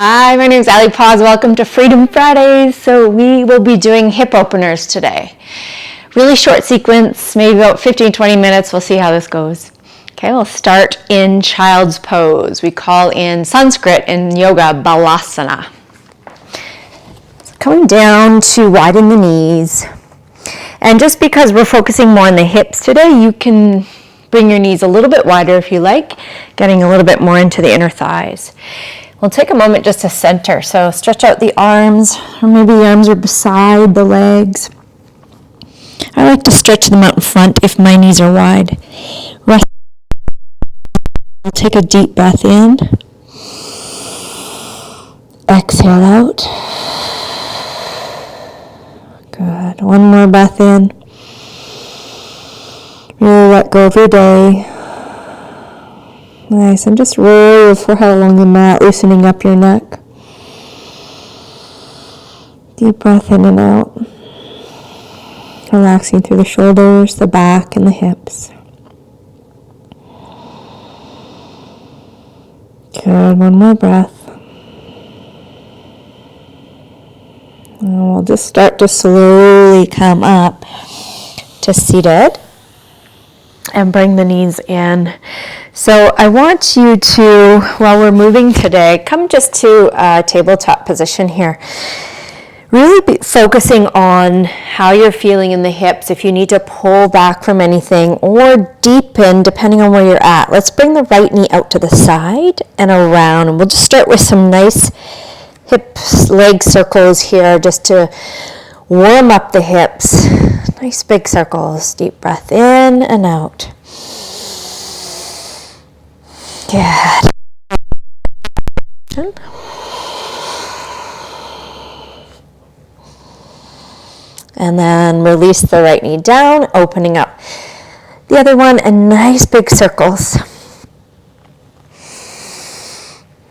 Hi, my name is Aly Paws. Welcome to Freedom Fridays. So we will be doing hip openers today. Really short sequence, maybe about 15-20 minutes. We'll see how this goes. Okay, we'll start in child's pose. We call in Sanskrit in yoga balasana. So coming down to widen the knees. And just because we're focusing more on the hips today, you can bring your knees a little bit wider if you like, getting a little bit more into the inner thighs. We'll take a moment just to center. So stretch out the arms, or maybe the arms are beside the legs. I like to stretch them out in front if my knees are wide. Rest. We'll take a deep breath in. Exhale out. Good. One more breath in. Really let go of your day. Nice, and just roll your forehead along the mat, loosening up your neck. Deep breath in and out. Relaxing through the shoulders, the back, and the hips. Good, one more breath. And we'll just start to slowly come up to seated and bring the knees in. So I want you to, while we're moving today, come just to a tabletop position here. Really be focusing on how you're feeling in the hips, if you need to pull back from anything or deepen depending on where you're at. Let's bring the right knee out to the side and around, and we'll just start with some nice hip leg circles here just to warm up the hips. Nice big circles. Deep breath in and out. Good. And then release the right knee down, opening up the other one, and nice big circles.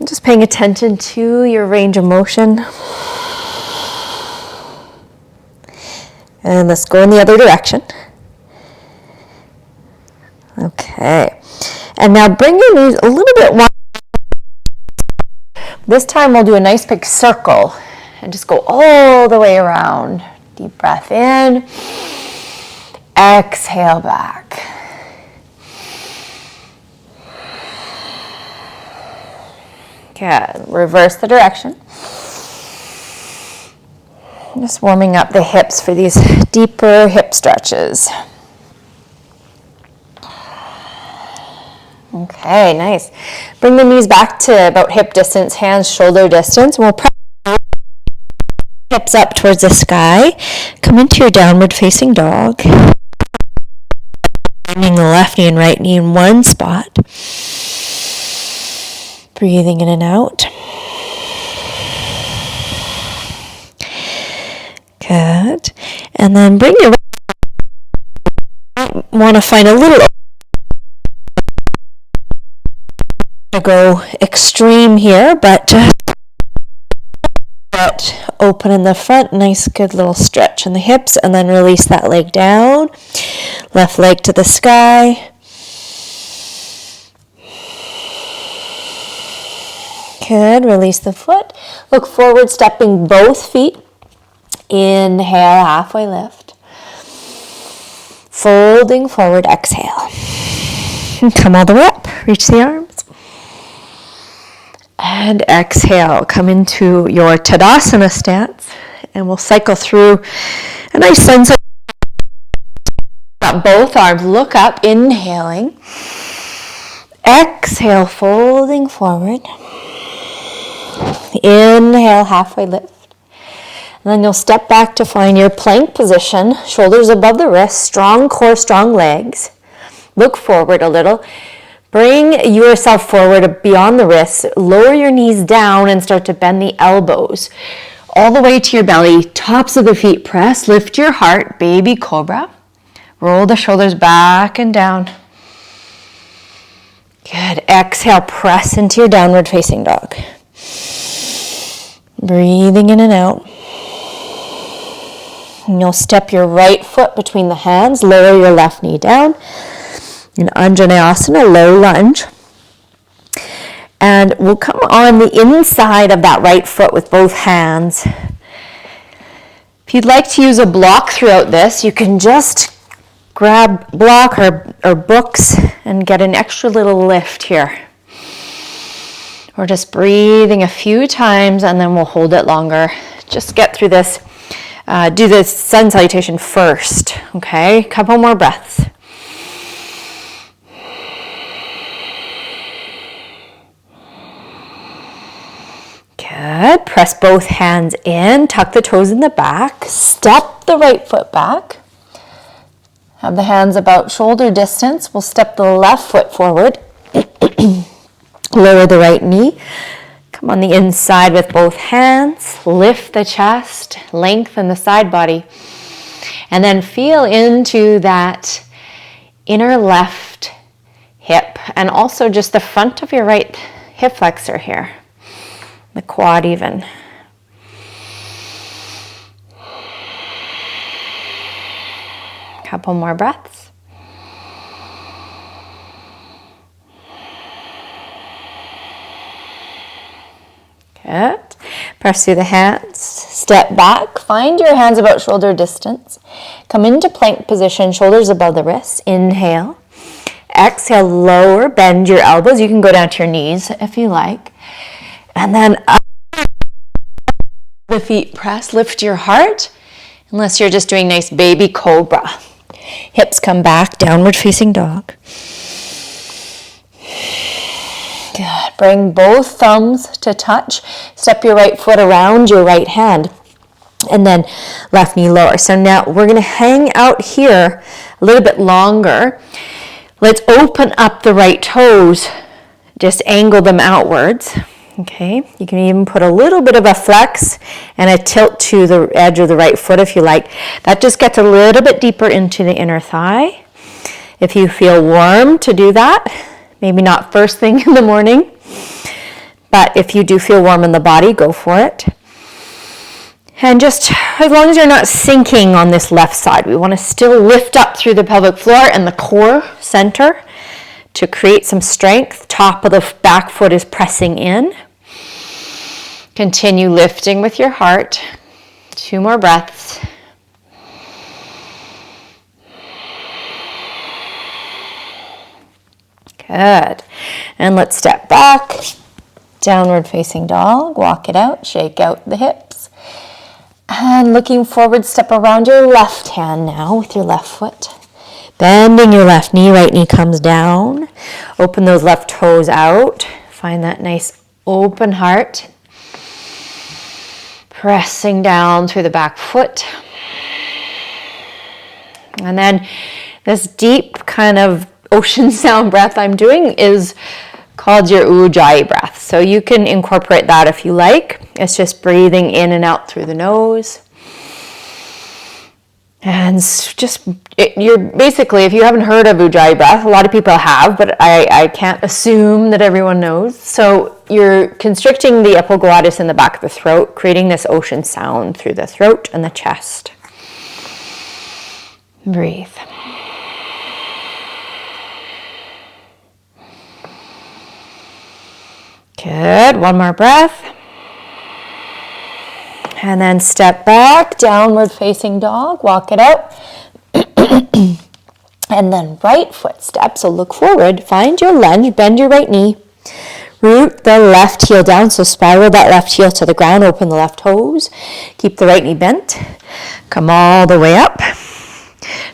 Just paying attention to your range of motion. And let's go in the other direction. Okay. And now bring your knees a little bit wide. This time we'll do a nice big circle and just go all the way around. Deep breath in. Exhale back. Good. Reverse the direction. Just warming up the hips for these deeper hip stretches. Okay, nice. Bring the knees back to about hip distance, hands shoulder distance. We'll press hips up towards the sky. Come into your downward facing dog. Bringing the left knee and right knee in one spot. Breathing in and out. Good. And then bring your right. Want to find a little to go extreme here, but open in the front, nice good little stretch in the hips, and then release that leg down, left leg to the sky. Good, release the foot, look forward, stepping both feet, inhale, halfway lift, folding forward, exhale, and come all the way up, reach the arms. And exhale, come into your Tadasana stance, and we'll cycle through a nice sense of both arms. Look up, inhaling. Exhale, folding forward. Inhale, halfway lift. And then you'll step back to find your plank position, shoulders above the wrists, strong core, strong legs. Look forward a little. Bring yourself forward beyond the wrists, lower your knees down and start to bend the elbows all the way to your belly, tops of the feet press, lift your heart, baby cobra. Roll the shoulders back and down. Good, exhale, press into your downward facing dog. Breathing in and out. And you'll step your right foot between the hands, lower your left knee down. In Anjaneyasana, low lunge. And we'll come on the inside of that right foot with both hands. If you'd like to use a block throughout this, you can just grab block or books and get an extra little lift here. We're just breathing a few times and then we'll hold it longer. Just get through this. Do the sun salutation first, okay? Couple more breaths. Good. Press both hands in, tuck the toes in the back, step the right foot back. Have the hands about shoulder distance. We'll step the left foot forward. Lower the right knee. Come on the inside with both hands. Lift the chest, lengthen the side body. And then feel into that inner left hip and also just the front of your right hip flexor here. The quad even. Couple more breaths. Good. Press through the hands. Step back. Find your hands about shoulder distance. Come into plank position, shoulders above the wrists. Inhale. Exhale, lower, bend your elbows. You can go down to your knees if you like. And then up the feet press, lift your heart, unless you're just doing nice baby cobra. Hips come back, downward facing dog. Good. Bring both thumbs to touch. Step your right foot around your right hand. And then left knee lower. So now we're going to hang out here a little bit longer. Let's open up the right toes. Just angle them outwards. Okay, you can even put a little bit of a flex and a tilt to the edge of the right foot if you like. That just gets a little bit deeper into the inner thigh. If you feel warm to do that, maybe not first thing in the morning, but if you do feel warm in the body, go for it. And just as long as you're not sinking on this left side, we want to still lift up through the pelvic floor and the core center to create some strength. Top of the back foot is pressing in. Continue lifting with your heart. 2 more breaths. Good. And let's step back. Downward facing dog. Walk it out. Shake out the hips. And looking forward, step around your left hand now with your left foot. Bending your left knee, right knee comes down. Open those left toes out. Find that nice open heart. Pressing down through the back foot. And then this deep kind of ocean sound breath I'm doing is called your Ujjayi breath. So you can incorporate that if you like. It's just breathing in and out through the nose. And just, you're basically, if you haven't heard of Ujjayi breath, a lot of people have, but I can't assume that everyone knows. So you're constricting the epiglottis in the back of the throat, creating this ocean sound through the throat and the chest. Breathe. Good. 1 more breath. And then step back, downward facing dog, walk it out. And then right foot step, so look forward, find your lunge, bend your right knee. Root the left heel down, so spiral that left heel to the ground, open the left toes. Keep the right knee bent. Come all the way up.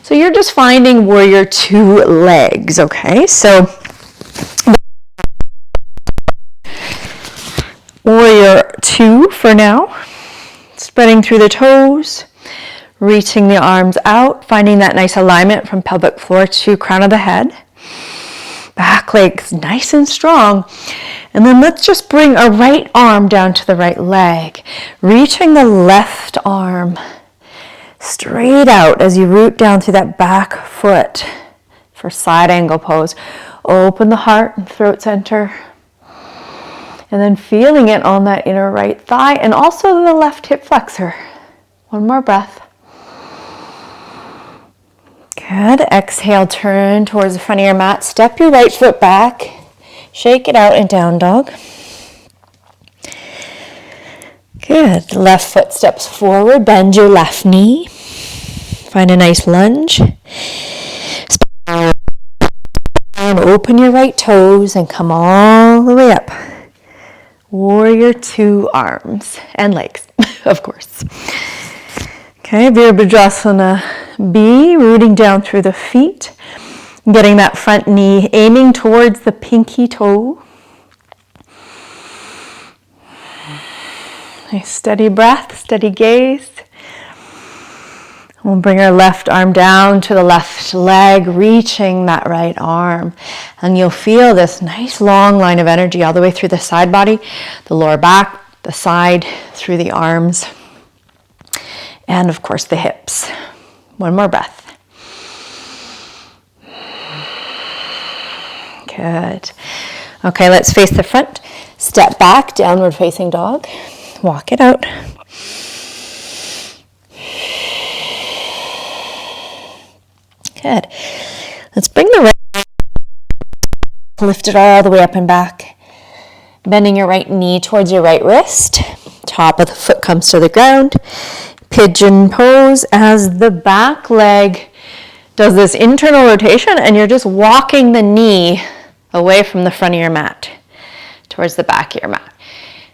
So you're just finding warrior 2 legs, okay? So warrior 2 for now. Spreading through the toes, reaching the arms out, finding that nice alignment from pelvic floor to crown of the head. Back legs nice and strong. And then let's just bring a right arm down to the right leg, reaching the left arm straight out as you root down through that back foot for side angle pose. Open the heart and throat center. And then feeling it on that inner right thigh and also the left hip flexor. 1 more breath. Good. Exhale, turn towards the front of your mat. Step your right foot back. Shake it out in down dog. Good. Left foot steps forward. Bend your left knee. Find a nice lunge. And open your right toes and come all the way up. Warrior two, arms and legs, of course. Okay, Virabhadrasana B, rooting down through the feet. Getting that front knee, aiming towards the pinky toe. Nice steady breath, steady gaze. We'll bring our left arm down to the left leg, reaching that right arm. And you'll feel this nice long line of energy all the way through the side body, the lower back, the side, through the arms, and of course the hips. One more breath. Good. Okay, let's face the front. Step back, downward facing dog. Walk it out. Good. Let's bring the right, lift it all the way up and back. Bending your right knee towards your right wrist. Top of the foot comes to the ground. Pigeon pose as the back leg does this internal rotation and you're just walking the knee away from the front of your mat towards the back of your mat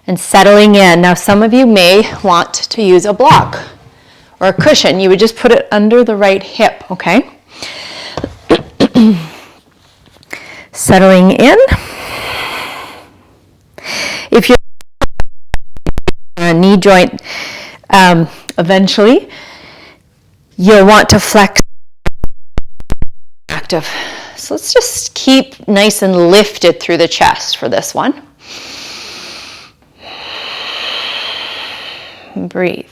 and settling in. Now some of you may want to use a block or a cushion. You would just put it under the right hip, okay? Settling in. If you're a knee joint, eventually you'll want to flex active. So let's just keep nice and lifted through the chest for this one. Breathe.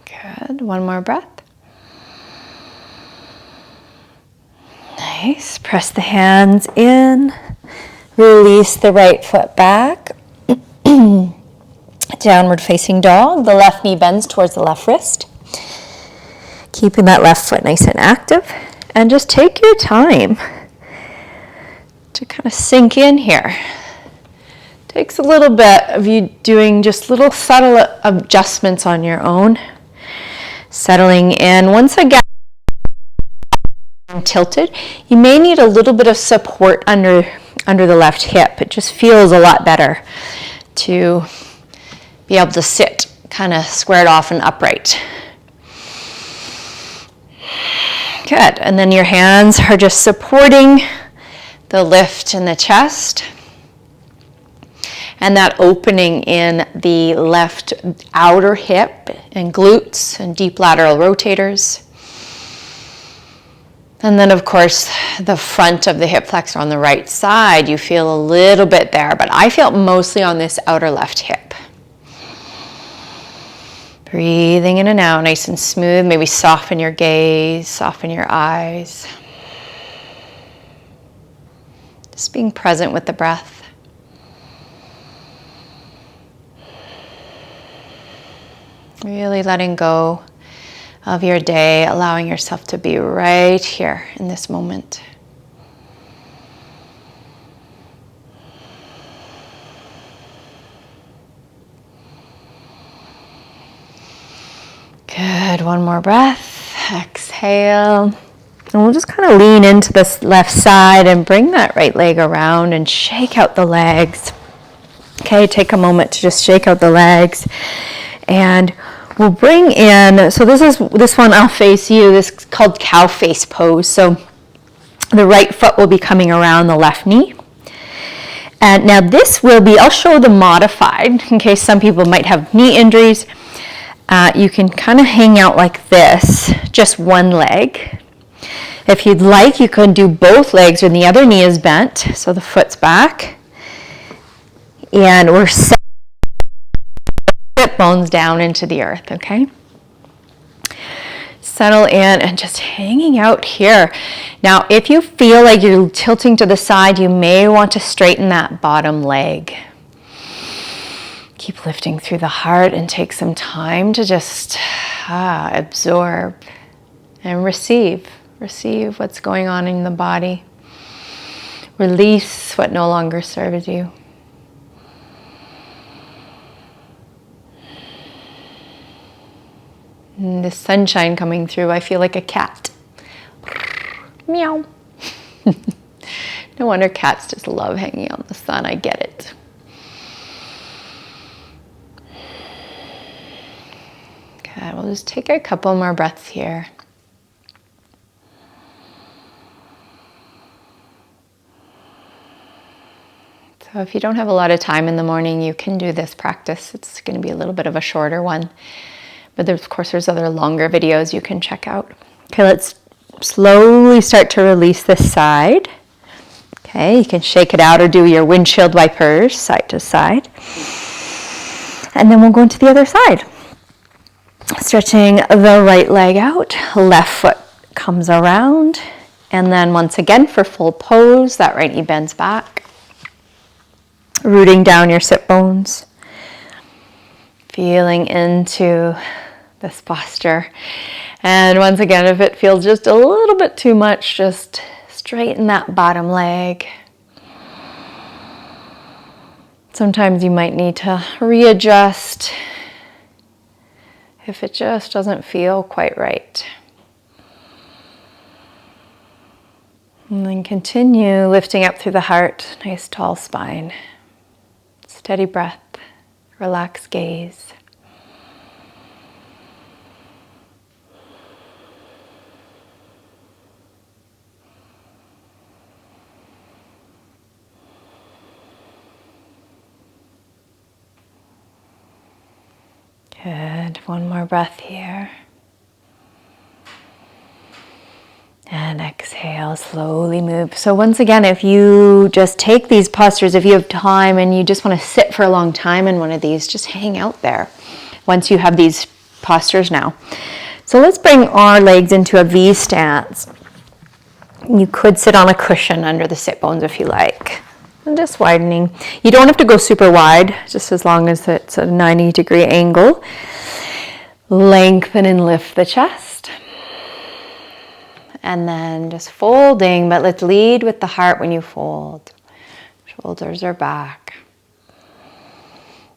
Good. One more breath. Nice. Press the hands in. Release the right foot back. Downward facing dog. The left knee bends towards the left wrist. Keeping that left foot nice and active. And just take your time to kind of sink in here. Takes a little bit of you doing just little subtle adjustments on your own. Settling in. Once again, tilted, you may need a little bit of support under the left hip. It just feels a lot better to be able to sit kind of squared off and upright. Good. And then your hands are just supporting the lift in the chest and that opening in the left outer hip and glutes and deep lateral rotators. And then, of course, the front of the hip flexor on the right side, you feel a little bit there, but I feel mostly on this outer left hip. Breathing in and out, nice and smooth. Maybe soften your gaze, soften your eyes. Just being present with the breath. Really letting go of your day, allowing yourself to be right here in this moment. Good, one more breath. Exhale. And we'll just kind of lean into this left side and bring that right leg around and shake out the legs. Okay, take a moment to just shake out the legs. And we'll bring in, so this one I'll face you, this is called cow face pose. So the right foot will be coming around the left knee. And now this will be, I'll show the modified in case some people might have knee injuries. You can kind of hang out like this, just one leg. If you'd like, you can do both legs when the other knee is bent, so the foot's back. And we're set bones down into the earth, okay? Settle in and just hanging out here. Now, if you feel like you're tilting to the side, you may want to straighten that bottom leg. Keep lifting through the heart and take some time to just absorb and receive. Receive what's going on in the body. Release what no longer serves you. And the sunshine coming through, I feel like a cat. Meow. No wonder cats just love hanging out in the sun. I get it. Okay, we'll just take a couple more breaths here. So if you don't have a lot of time in the morning, you can do this practice. It's going to be a little bit of a shorter one. But of course, there's other longer videos you can check out. Okay, let's slowly start to release this side. Okay, you can shake it out or do your windshield wipers side to side. And then we'll go into the other side. Stretching the right leg out, left foot comes around. And then once again for full pose, that right knee bends back. Rooting down your sit bones. Feeling into this posture. And once again, if it feels just a little bit too much, just straighten that bottom leg. Sometimes you might need to readjust if it just doesn't feel quite right. And then continue lifting up through the heart, nice tall spine. Steady breath, relaxed gaze. Good. One more breath here. And exhale, slowly move. So once again, if you just take these postures, if you have time and you just want to sit for a long time in one of these, just hang out there once you have these postures now. So let's bring our legs into a V stance. You could sit on a cushion under the sit bones if you like. And just widening. You don't have to go super wide, just as long as it's a 90-degree angle. Lengthen and lift the chest. And then just folding, but let's lead with the heart when you fold. Shoulders are back.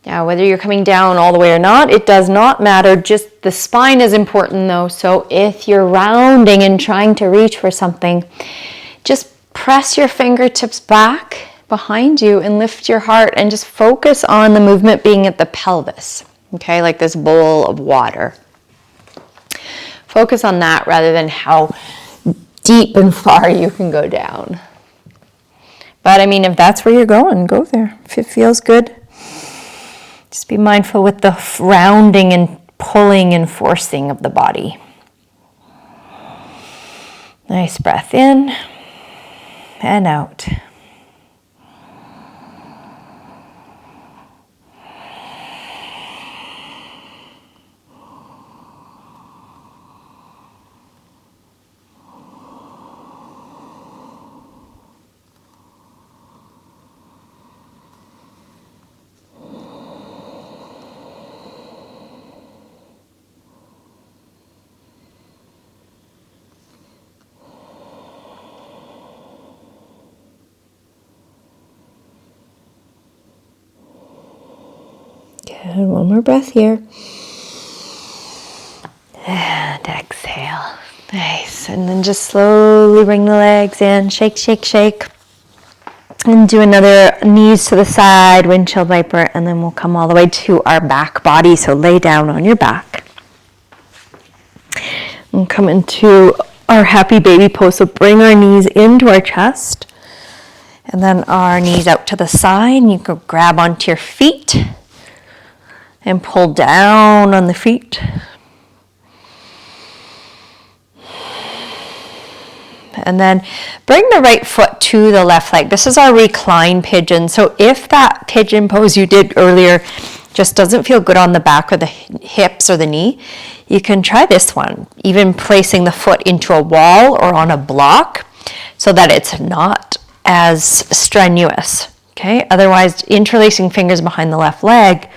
Now, whether you're coming down all the way or not, it does not matter. Just the spine is important though. So if you're rounding and trying to reach for something, just press your fingertips back behind you and lift your heart and just focus on the movement being at the pelvis. Okay, like this bowl of water. Focus on that rather than how deep and far you can go down. But I mean, if that's where you're going, go there. If it feels good, just be mindful with the rounding and pulling and forcing of the body. Nice breath in and out. Good, one more breath here. And exhale. Nice. And then just slowly bring the legs in. Shake, shake, shake. And do another knees to the side, windshield viper, and then we'll come all the way to our back body. So lay down on your back. And come into our happy baby pose. So bring our knees into our chest. And then our knees out to the side. You can grab onto your feet. And pull down on the feet. And then bring the right foot to the left leg. This is our recline pigeon. So if that pigeon pose you did earlier just doesn't feel good on the back or the hips or the knee, you can try this one, even placing the foot into a wall or on a block so that it's not as strenuous. Okay, otherwise interlacing fingers behind the left leg,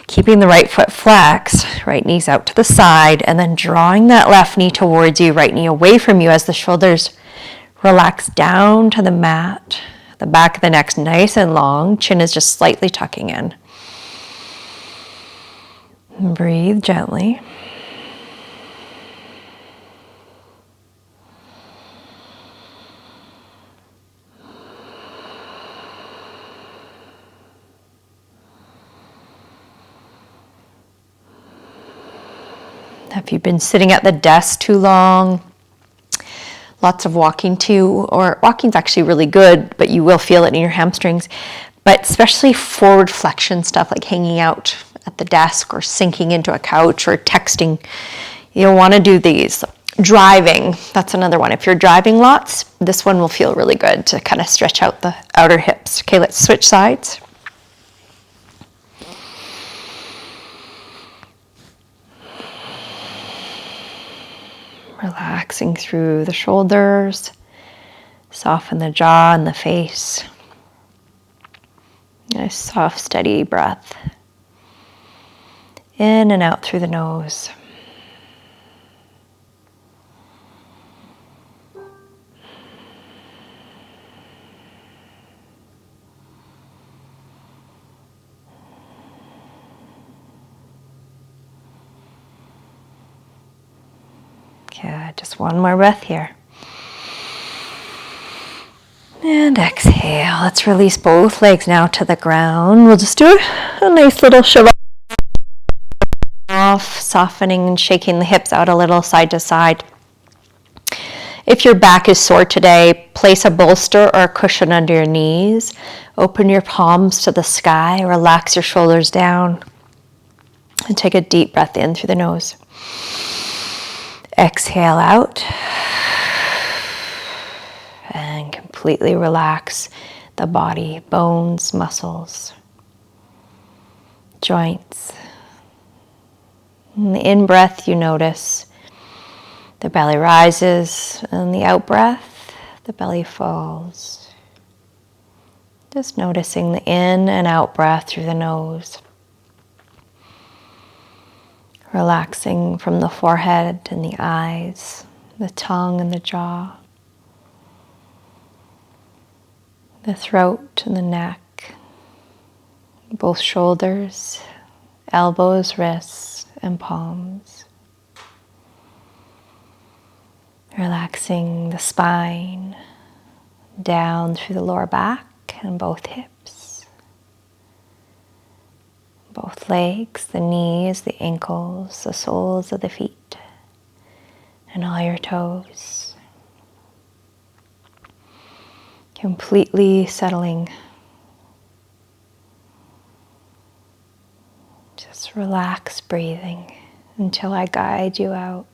keeping the right foot flexed, right knee's out to the side, and then drawing that left knee towards you, right knee away from you as the shoulders relax down to the mat. The back of the neck's nice and long, chin is just slightly tucking in. And breathe gently. Have you been sitting at the desk too long? Lots of walking too, or walking's actually really good, but you will feel it in your hamstrings. But especially forward flexion stuff like hanging out at the desk or sinking into a couch or texting, you'll want to do these. Driving, that's another one. If you're driving lots, this one will feel really good to kind of stretch out the outer hips. Okay, let's switch sides. Relaxing through the shoulders, soften the jaw and the face. Nice, soft, steady breath. In and out through the nose. Okay, just one more breath here. And exhale. Let's release both legs now to the ground. We'll just do a nice little shiva off, softening and shaking the hips out a little side to side. If your back is sore today, place a bolster or a cushion under your knees. Open your palms to the sky. Relax your shoulders down. And take a deep breath in through the nose. Exhale out. And completely relax the body, bones, muscles, joints. In the in-breath, you notice the belly rises, and the out-breath, the belly falls. Just noticing the in and out breath through the nose. Relaxing from the forehead and the eyes, the tongue and the jaw, the throat and the neck, both shoulders, elbows, wrists, and palms. Relaxing the spine down through the lower back and both hips, both legs, the knees, the ankles, the soles of the feet, and all your toes. Completely settling. Just relax breathing until I guide you out.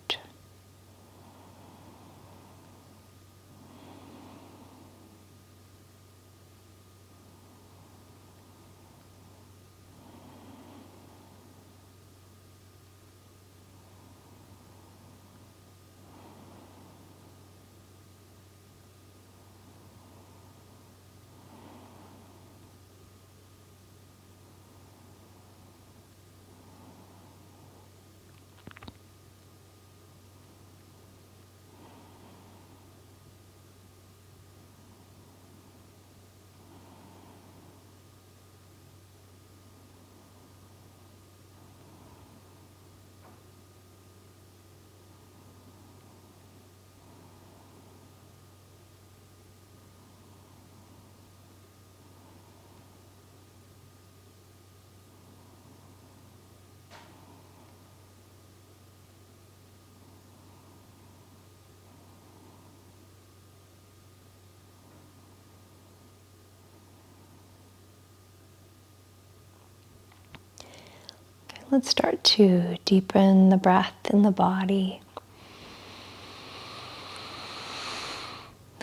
Let's start to deepen the breath in the body.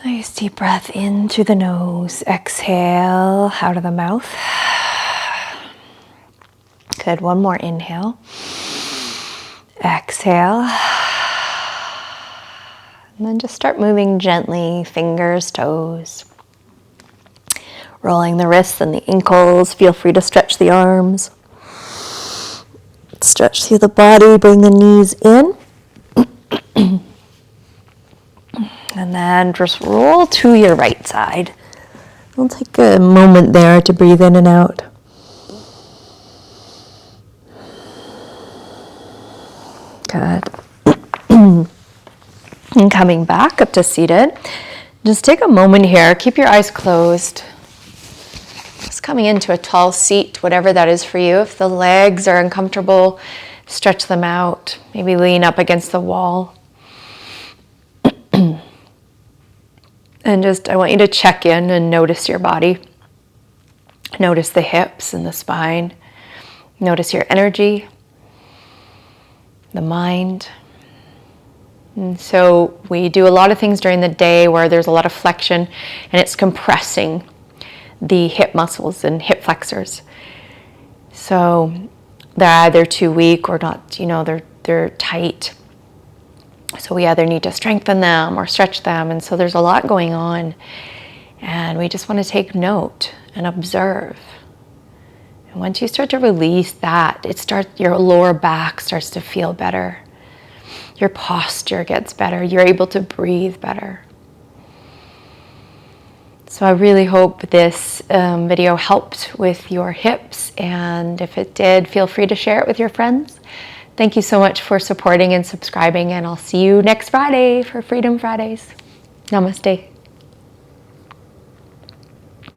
Nice deep breath in through the nose. Exhale out of the mouth. Good, one more inhale. Exhale. And then just start moving gently, fingers, toes. Rolling the wrists and the ankles. Feel free to stretch the arms. Stretch through the body, bring the knees in. And then just roll to your right side. We'll take a moment there to breathe in and out. Good. And coming back up to seated, just take a moment here. Keep your eyes closed. Just coming into a tall seat, whatever that is for you. If the legs are uncomfortable, stretch them out. Maybe lean up against the wall. And just, I want you to check in and notice your body. Notice the hips and the spine. Notice your energy, the mind. And so we do a lot of things during the day where there's a lot of flexion and it's compressing the hip muscles and hip flexors. So they're either too weak or not, they're tight. So we either need to strengthen them or stretch them. And so there's a lot going on. And we just want to take note and observe. And once you start to release that, your lower back starts to feel better. Your posture gets better. You're able to breathe better. So I really hope this video helped with your hips. And if it did, feel free to share it with your friends. Thank you so much for supporting and subscribing, and I'll see you next Friday for Freedom Fridays. Namaste.